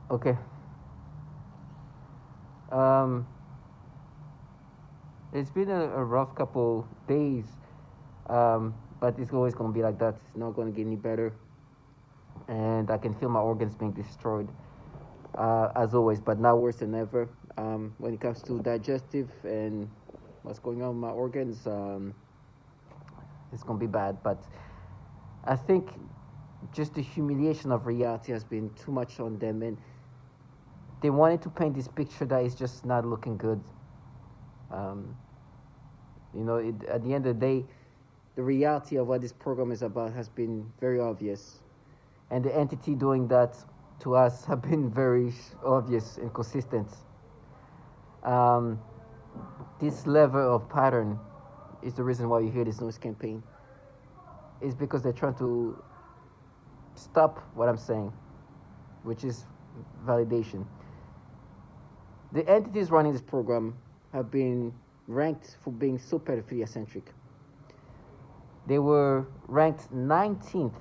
Okay. Um, it's been a rough couple days, but it's always gonna be like that. It's not gonna get any better, and I can feel my organs being destroyed, as always, but now worse than ever. When it comes to digestive and what's going on with my organs, it's gonna be bad. But I think just the humiliation of reality has been too much on them, and they wanted to paint this picture that is just not looking good. Um, at the end of the day, the reality of what this program is about has been very obvious, and the entity doing that to us have been very obvious and consistent. Um, this level of pattern is the reason why you hear this noise campaign. It's because they're trying to stop what I'm saying, which is validation. The entities running this program have been ranked for being so pedophilia centric. They were ranked 19th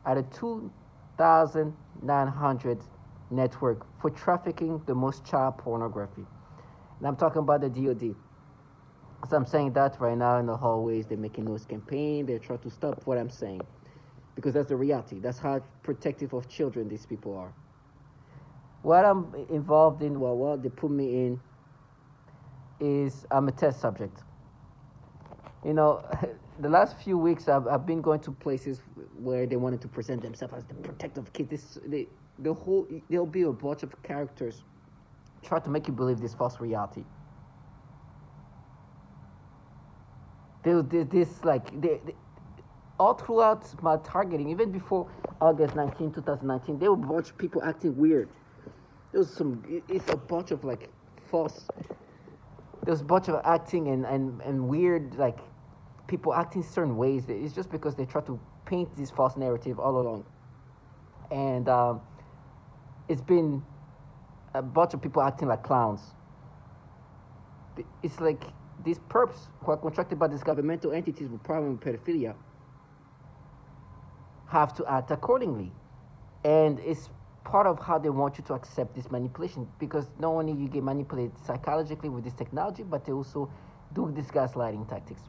out of 2,900 network for trafficking the most child pornography. And I'm talking about the DoD. So I'm saying that right now in the hallways, they're making noise campaign. They're trying to stop what I'm saying because that's the reality. That's how protective of children these people are. What I'm involved in, well, what they put me in, is I'm a test subject. You know, the last few weeks I've been going to places where they wanted to present themselves as the protective kid. There'll be a bunch of characters try to make you believe this false reality. All throughout my targeting, even before August 19, 2019, there were a bunch of people acting weird. It's a bunch of like false. There's a bunch of acting and weird, like, people acting certain ways. It's just because they try to paint this false narrative all along. And it's been a bunch of people acting like clowns. It's like these perps who are contracted by these governmental entities with problem with pedophilia have to act accordingly. And it's part of how they want you to accept this manipulation, because not only you get manipulated psychologically with this technology, but they also do this gaslighting tactics.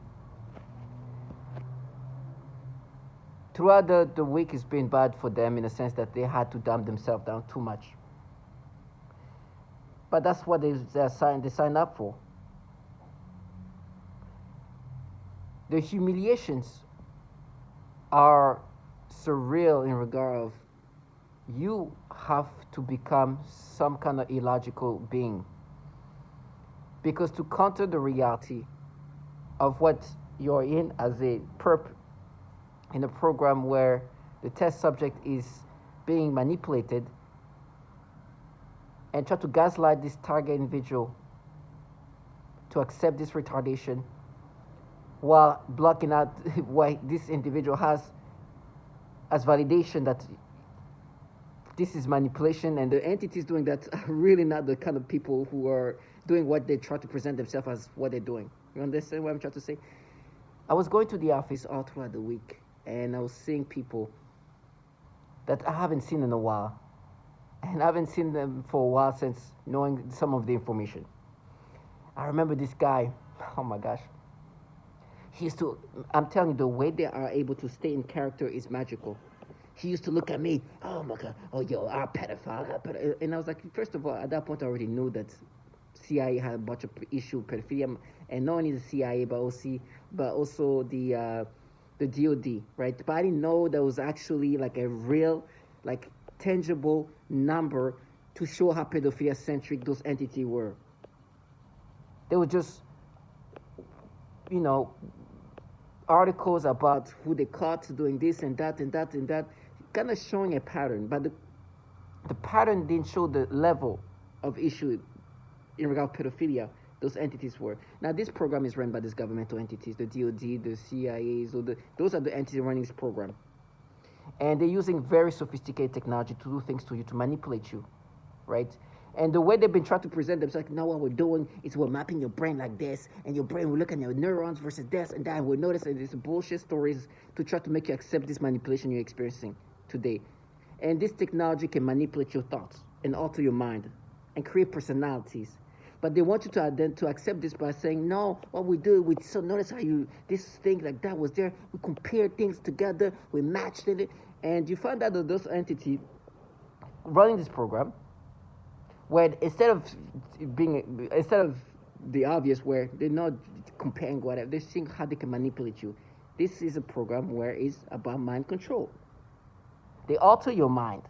Throughout the week, it's been bad for them in the sense that they had to dumb themselves down too much. But that's what they signed up for. The humiliations are surreal in regard of you have to become some kind of illogical being, because to counter the reality of what you're in as a perp in a program where the test subject is being manipulated, and try to gaslight this target individual to accept this retardation while blocking out what this individual has as validation that this is manipulation, and the entities doing that are really not the kind of people who are doing what they try to present themselves as what they're doing. You understand what I'm trying to say? I was going to the office all throughout the week, and I was seeing people that I haven't seen in a while. And I haven't seen them for a while since knowing some of the information. I remember this guy, oh my gosh. I'm telling you, the way they are able to stay in character is magical. He used to look at me, oh my God, oh yo, I'm pedophile. And I was like, first of all, at that point I already knew that CIA had a bunch of issue with pedophilia, and not only the CIA, but also the DoD, right? But I didn't know there was actually like a real, like, tangible number to show how pedophilia centric those entities were. They were just, articles about who they caught doing this and that and that and that, kind of showing a pattern. But the pattern didn't show the level of issue in regard to pedophilia those entities were. Now, this program is run by these governmental entities, the DoD, the CIA, those are the entities running this program. And they're using very sophisticated technology to do things to you, to manipulate you, right? And the way they've been trying to present themselves, like, now what we're doing is we're mapping your brain like this, and your brain will look at your neurons versus this and that, and we'll notice that it's bullshit stories to try to make you accept this manipulation you're experiencing today. And this technology can manipulate your thoughts. and alter your mind and create personalities. But they want you to accept this by saying, no, what we do, we so notice how you, this thing like that was there, we compare things together, we matched it, and you find out that those entities running this program, where instead of the obvious where they're not comparing whatever, they're seeing how they can manipulate you. This is a program where it's about mind control. They alter your mind.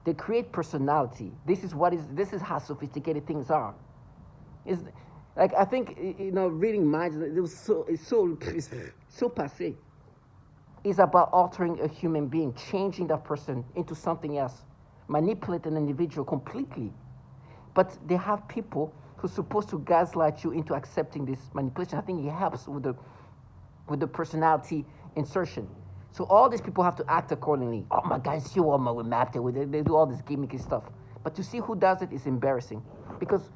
They create personality. This is how sophisticated things are. It's like, I think, reading minds, it's so passé. It's about altering a human being, changing that person into something else, manipulate an individual completely. But they have people who's supposed to gaslight you into accepting this manipulation. I think it helps with the personality insertion. So all these people have to act accordingly. Oh my God, see what we mapped it with. They do all this gimmicky stuff. But to see who does it is embarrassing, because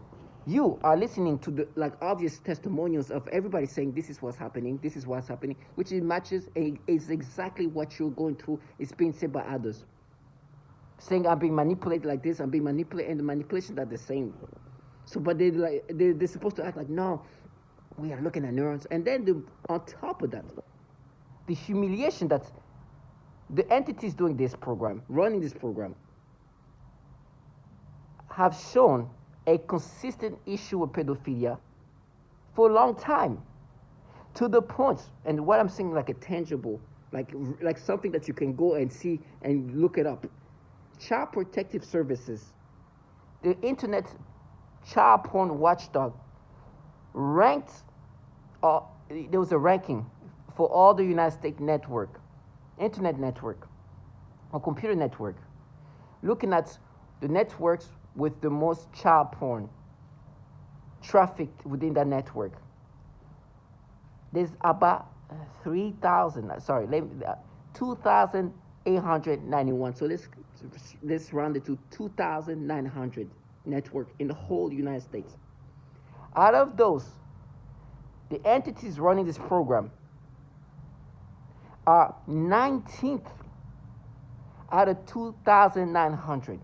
you are listening to the obvious testimonials of everybody saying this is what's happening, which it matches is exactly what you're going through. It's being said by others, saying I'm being manipulated like this, I'm being manipulated, and the manipulations are the same. So, but they're supposed to act like, no, we are looking at neurons, and then on top of that, the humiliation that the entities doing this program, running this program, have shown a consistent issue with pedophilia for a long time, to the point, and what I'm saying, like a tangible, like something that you can go and see and look it up. Child Protective Services, the Internet Child Porn Watchdog, ranked, there was a ranking for all the United States network, internet network, or computer network, looking at the networks with the most child porn trafficked within that network. There's about 2,891. So let's round it to 2,900 network in the whole United States. Out of those, the entities running this program are 19th out of 2,900.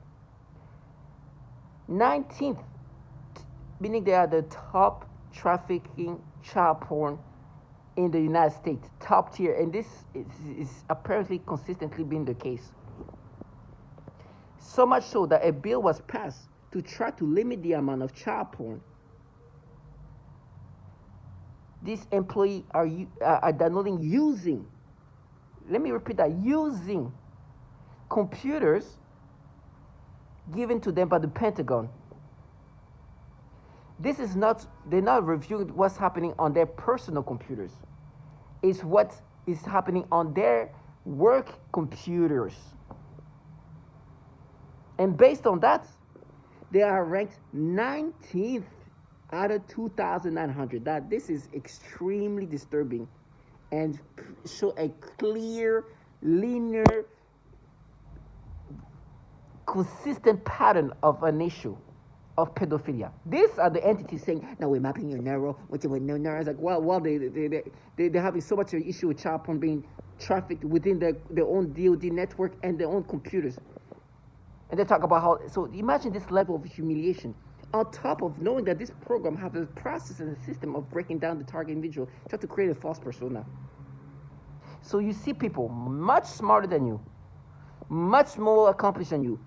19th, meaning they are the top trafficking child porn in the United States, top tier, and this is apparently consistently been the case. So much so that a bill was passed to try to limit the amount of child porn. These employees are downloading using, let me repeat that, using computers given to them by the Pentagon. This is not, they're not reviewing what's happening on their personal computers. It's what is happening on their work computers. And based on that, they are ranked 19th out of 2,900. That this is extremely disturbing and show a clear, linear, consistent pattern of an issue of pedophilia. These are the entities saying, "No, we're mapping your neural, which with no neurons." Like, well, they're having so much of an issue with child porn being trafficked within their own DoD network and their own computers. And they talk about how. So imagine this level of humiliation, on top of knowing that this program has a process and a system of breaking down the target individual, try to create a false persona. So you see people much smarter than you, much more accomplished than you,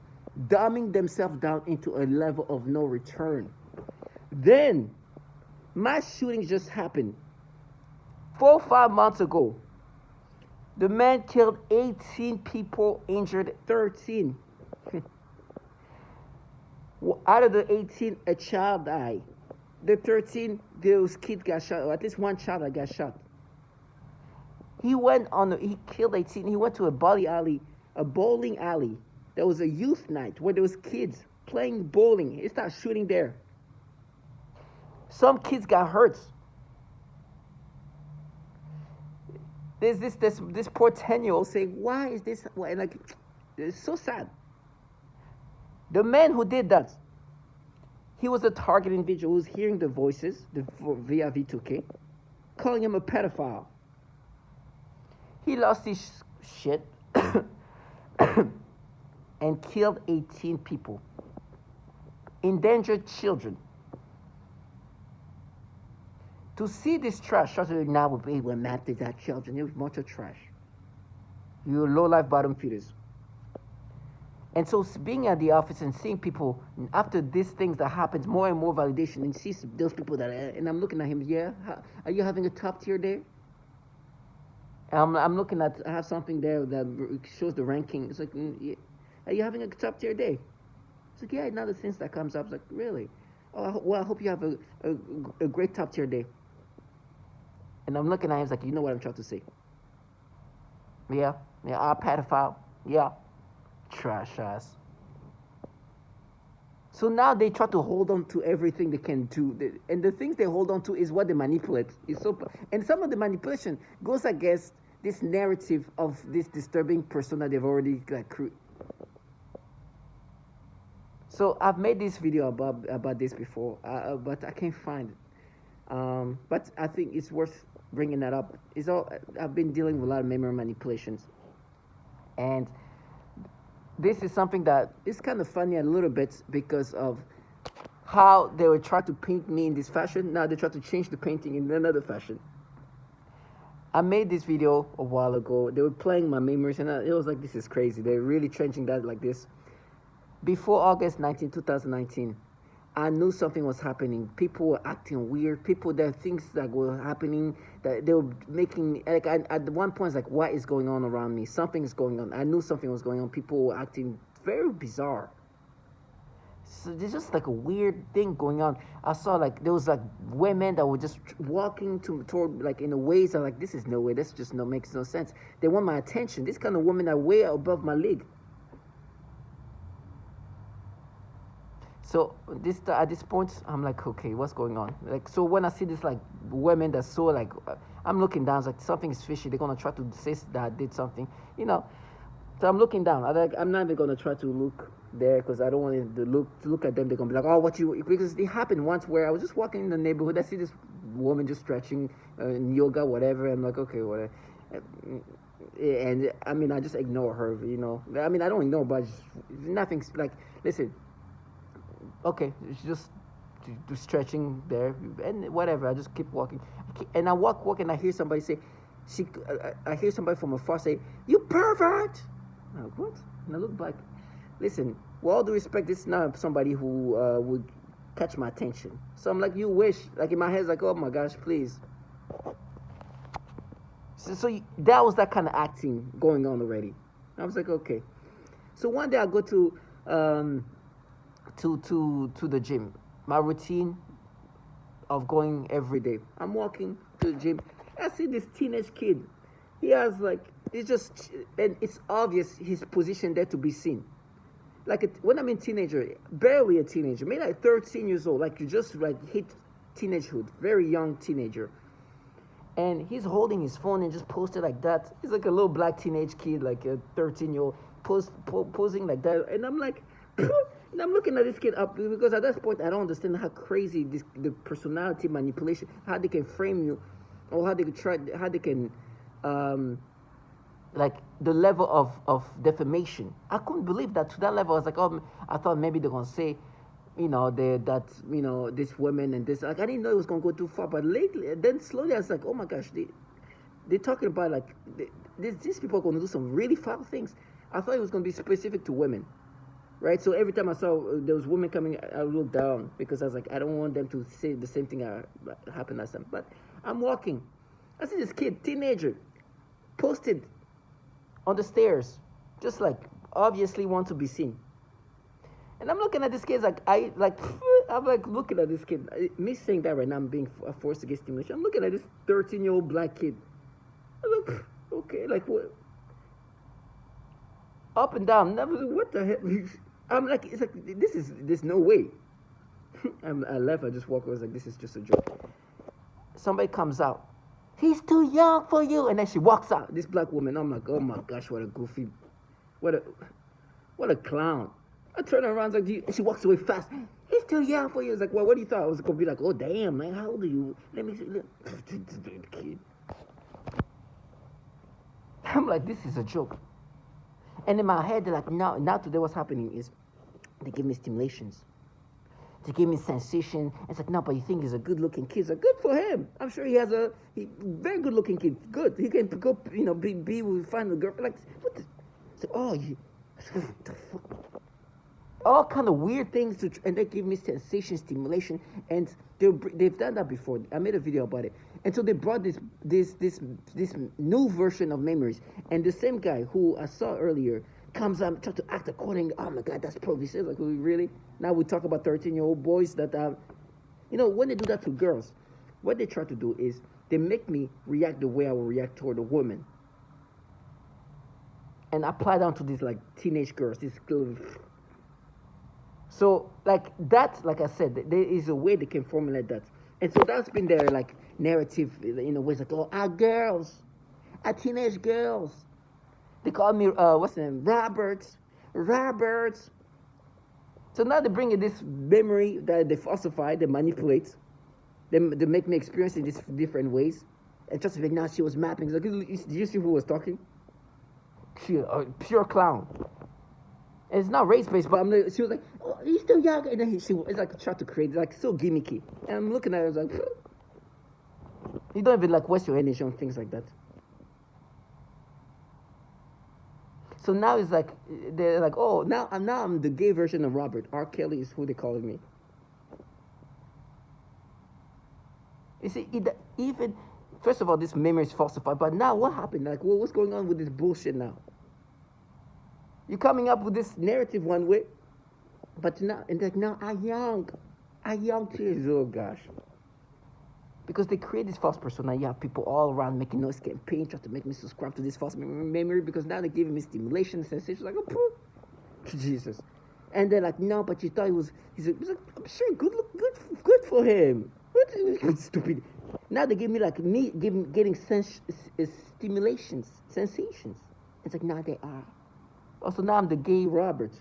dumbing themselves down into a level of no return. Then, mass shootings just happened. 4 or 5 months ago, the man killed 18 people, injured 13. Out of the 18, a child died. The 13, those kids got shot, or at least one child that got shot. He killed 18. He went to a bowling alley. There was a youth night where there was kids playing bowling. He started shooting there. Some kids got hurt. There's this poor 10-year-old saying, "Why is this?" Like, it's so sad. The man who did that, he was a target individual who was hearing the voices via V2K, calling him a pedophile. He lost his shit. and killed 18 people, endangered children. To see this trash, now we're mad at that children. It was much of trash. You low-life bottom feeders. And so being at the office and seeing people, after these things that happens, more and more validation, and see those people that, and I'm looking at him, are you having a top tier day? I'm looking at, I have something there that shows the ranking. It's like, yeah, are you having a top tier day? It's like, yeah, now the things that comes up. It's like, really? Oh, well, I hope you have a great top tier day. And I'm looking at him, it's like, you know what I'm trying to say? Yeah, I'm pedophile. Yeah, trash ass. So now they try to hold on to everything they can do, and the things they hold on to is what they manipulate. And some of the manipulation goes against this narrative of this disturbing persona they've already created. So I've made this video about this before, but I can't find it. But I think it's worth bringing that up. I've been dealing with a lot of memory manipulations, and this is something that is kind of funny a little bit because of how they were trying to paint me in this fashion. Now they try to change the painting in another fashion. I made this video a while ago. They were playing my memories, and it was like, this is crazy. They're really changing that like this. Before August 19, 2019, I knew something was happening. People were acting weird. Things that were happening, that they were making, like, at one point, it's like, what is going on around me? Something is going on. I knew something was going on. People were acting very bizarre. So there's just like a weird thing going on. I saw like, there was like women that were just walking toward, like, in a ways that like, this is no way. This just makes no sense. They want my attention. This kind of women are way above my league. So at this point, I'm like, okay, what's going on? Like, so when I see this like women that's so like, I'm looking down, it's like something is fishy. They're gonna try to say that I did something, you know. So I'm looking down. I'm not even gonna try to look there because I don't want to look at them. They're gonna be like, oh, because it happened once where I was just walking in the neighborhood. I see this woman just stretching in yoga, whatever. I'm like, okay, whatever. And I mean, I just ignore her, you know. I mean, I don't ignore, but nothing's like, listen. Okay, it's just stretching there, and whatever. I just keep walking, and I walk, and I hear somebody say, I hear somebody from afar say, "You pervert!" I'm like, what? And I look back. Listen, with all due respect, this is not somebody who would catch my attention. So I'm like, you wish. Like in my head, it's like, oh my gosh, please. So that was that kind of acting going on already. I was like, okay. So one day I go to the gym. My routine of going every day. I'm walking to the gym. I see this teenage kid. He has like, and it's obvious his position there to be seen. Like when I mean teenager, barely a teenager, maybe like 13 years old. Like you just like hit teenagehood, very young teenager. And he's holding his phone and just posted like that. He's like a little black teenage kid, like a 13-year-old, posing like that. And I'm like, and I'm looking at this kid up because at that point I don't understand how crazy the personality manipulation, how they can frame you, or how they can like the level of defamation. I couldn't believe that to that level. I was like, oh, I thought maybe they're gonna say, you know, this woman and this. Like I didn't know it was gonna go too far. But lately, then slowly I was like, oh my gosh, they're talking about like these people are gonna do some really foul things. I thought it was gonna be specific to women. Right, so every time I saw there was women coming, I would look down because I was like, I don't want them to say the same thing happened last time. But I'm walking, I see this kid, teenager, posted on the stairs, just like obviously want to be seen. And I'm looking at this kid, I'm like looking at this kid. Me saying that right now, I'm being forced against stimulation. I'm looking at this 13-year-old black kid. I'm like, okay, like what? Up and down, what the heck? I'm like, it's like, there's no way. I left, I just walked, I was like, this is just a joke. Somebody comes out, he's too young for you, and then she walks out, this black woman. I'm like, oh my gosh, what a goofy, what a clown. I turn around, like, and she walks away fast. He's too young for you. It's like, well, what do you thought? I was gonna be like, oh damn, man, how old are you? Let me see, kid. I'm like, this is a joke. And in my head, they're like, now today what's happening is they give me stimulations. They give me sensation. It's like, no, but you think he's a good-looking kid. It's like, good for him. I'm sure he has very good-looking kid. Good. He can go, be with, find a girl. Like, what the? So, what the fuck? All kind of weird things, and they give me sensation, stimulation, and they've done that before. I made a video about it, and so they brought this new version of memories, and the same guy who I saw earlier comes out and tries to act according. Oh my God, that's progressive. Like, really? Now we talk about 13-year-old boys that, when they do that to girls, what they try to do is they make me react the way I will react toward a woman, and apply down to these like teenage girls. So like that, like I said, there is a way they can formulate that, and so that's been their like narrative in a way. It's like, oh, our girls, our teenage girls. They call me what's the name, Roberts. So now they bring in this memory that they falsify, they manipulate, they make me experience in these different ways, and just like now she was mapping. It's like, did you see who was talking? She pure clown. And it's not race based, but she was like, oh, he's still young, and then she it's like trying to create like so gimmicky. And I'm looking at her, I was like, you don't even like waste your energy on things like that. So now it's like they're like, oh, now I'm the gay version of Robert. R. Kelly is who they call me. You see, even first of all, this memory is falsified. But now what happened? Like, what's going on with this bullshit now? You're coming up with this narrative one way, but now I young kids. Oh gosh. Because they create this false persona. You have people all around making noise campaign, trying to make me subscribe to this false memory because now they're giving me stimulation, sensation. Like, oh, Jesus. And they're like, no, but you thought he's like, I'm sure good for him. What stupid. Now they give me like getting stimulations, sensations. It's like, now they are. Also, now I'm the gay Robert.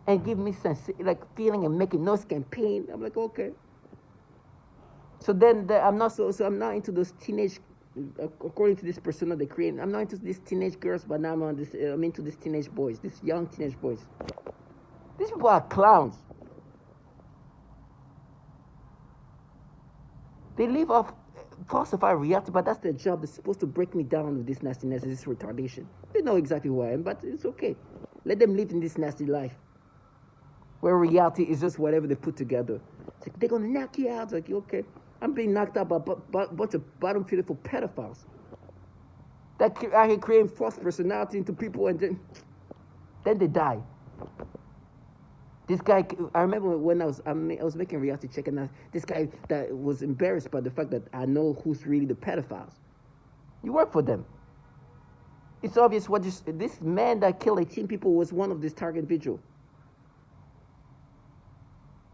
And give me like feeling and making noise campaign. I'm like, okay. So then I'm not I'm not into those teenage, according to this persona they create. I'm not into these teenage girls, but now I'm into these teenage boys, these young teenage boys. These people are clowns. They live off falsified reality, but that's their job. They're supposed to break me down with this nastiness, this retardation. They know exactly who I am, but it's okay. Let them live in this nasty life, where reality is just whatever they put together. It's like, they're going to knock you out. It's like, okay. I'm being knocked out by a bunch of bottom-feeding pedophiles that are here creating false personality into people, and then they die. This guy, I remember when I was making reality check, and this guy that was embarrassed by the fact that I know who's really the pedophiles. You work for them. It's obvious this man that killed 18 people was one of this target vigil.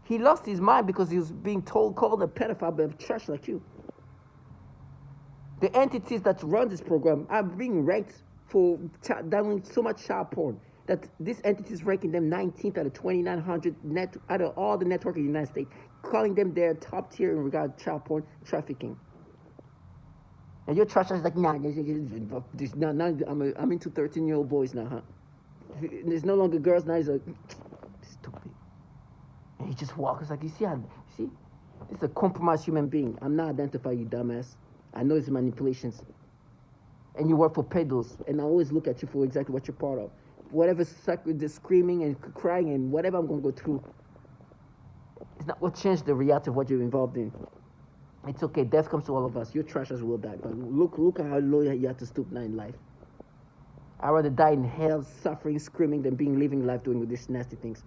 He lost his mind because he was being called a pedophile by a trash like you. The entities that run this program are being ranked for downloading so much child porn that this entity is ranking them 19th out of 2,900 out of all the network in the United States, calling them their top tier in regard to child porn trafficking. And your trash is like, nah, I'm into 13-year-old boys now, huh? There's no longer girls now. He's like, stupid. And he just walks like, you see, this is a compromised human being. I'm not identifying you, dumbass. I know it's manipulations. And you work for pedos, and I always look at you for exactly what you're part of. Whatever the screaming and crying and whatever I'm going to go through, it's not what changed the reality of what you're involved in. It's okay. Death comes to all of us. Your trashers will die. But look at how low you have to stoop now in life. I'd rather die in hell, suffering, screaming, than living life doing these nasty things.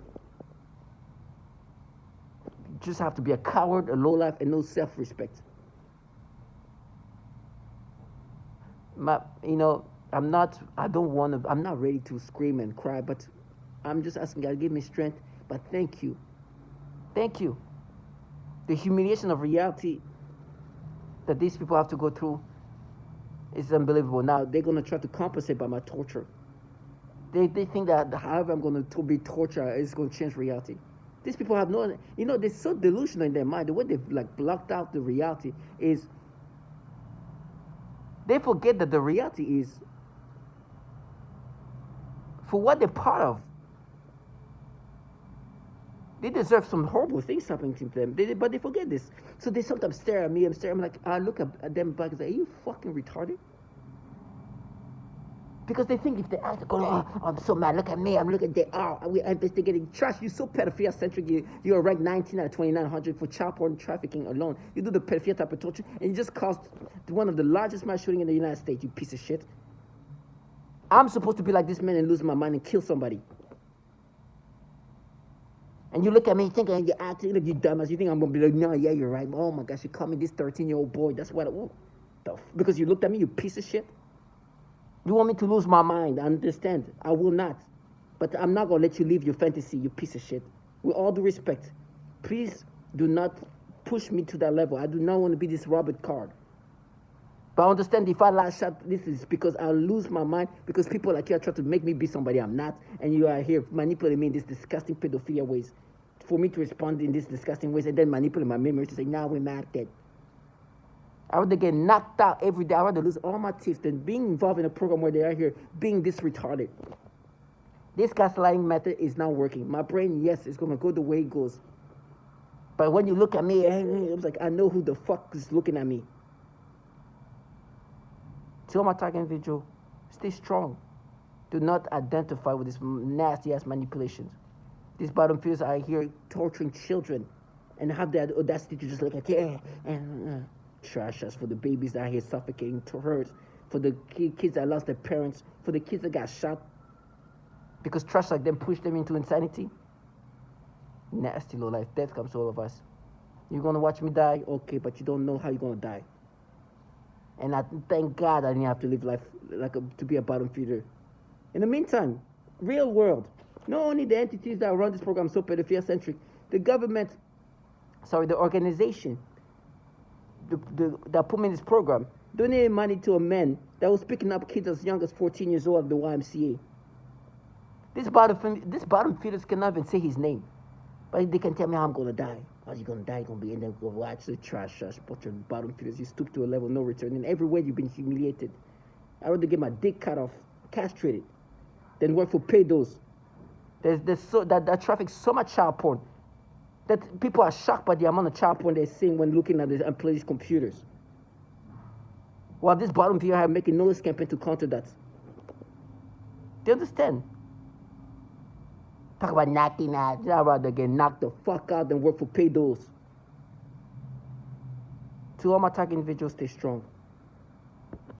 You just have to be a coward, a low life, and no self-respect. I'm not ready to scream and cry, but I'm just asking God, give me strength. But thank you. Thank you. The humiliation of reality that these people have to go through is unbelievable. Now, they're going to try to compensate by my torture. They think that however I'm going to be tortured is going to change reality. These people have they're so delusional in their mind. The way they've blocked out the reality is They forget that the reality is, for what they're part of, they deserve some horrible things happening to them. But they forget this. So they sometimes stare at me. I'm like, I look at them back and say, are you fucking retarded? Because they think if they act, oh, I'm so mad, look at me, I'm looking at we're investigating trash. You're so pedophilia centric. You're ranked 19 out of 2,900 for child porn trafficking alone. You do the pedophilia type of torture, and you just caused one of the largest mass shooting in the United States, you piece of shit. I'm supposed to be like this man and lose my mind and kill somebody. And you look at me, you think you're acting, you dumbass. You think I'm going to be like, no, yeah, you're right. Oh my gosh, you call me this 13-year-old boy. That's what because you looked at me, you piece of shit. You want me to lose my mind. I understand. I will not. But I'm not going to let you live your fantasy, you piece of shit. With all due respect, please do not push me to that level. I do not want to be this Robert Card. But I understand if I last shot, this is because I'll lose my mind, because people like you are trying to make me be somebody I'm not, and you are here manipulating me in these disgusting pedophilia ways, for me to respond in these disgusting ways, and then manipulate my memories to say, now we're not dead. I rather get knocked out every day. I rather lose all my teeth than being involved in a program where they are here being this retarded. This gaslighting method is not working. My brain, yes, is going to go the way it goes. But when you look at me, it's like, I know who the fuck is looking at me. Tell my target individual, stay strong. Do not identify with these nasty-ass manipulations. These bottom feeders are here torturing children and have the audacity to just look at trash us for the babies that are here suffocating to hurt, for the kids that lost their parents, for the kids that got shot because trash like them pushed them into insanity. Nasty low life. Death comes to all of us. You're going to watch me die? Okay, but you don't know how you're going to die. And I thank God I didn't have to live life to be a bottom feeder. In the meantime, real world, not only the entities that run this program so pedophilia centric, the government, the organization that put me in this program, donated money to a man that was picking up kids as young as 14 years old at the YMCA. This bottom feeders cannot even say his name. But they can tell me how I'm going to die. How you going to die? You're going to be in there, go watch the trash, bunch of bottom feeders. You stoop to a level, no return. And everywhere you've been humiliated. I'd rather get my dick cut off, castrated, than work for pedos. That traffics so much child porn that people are shocked by the amount of child porn they're seeing when looking at the employees' computers. While this bottom feeder are making no campaign to counter that. Do you understand? Talk about knocking out. I'd rather get knocked the fuck out than work for pedos. To all my target individuals, stay strong.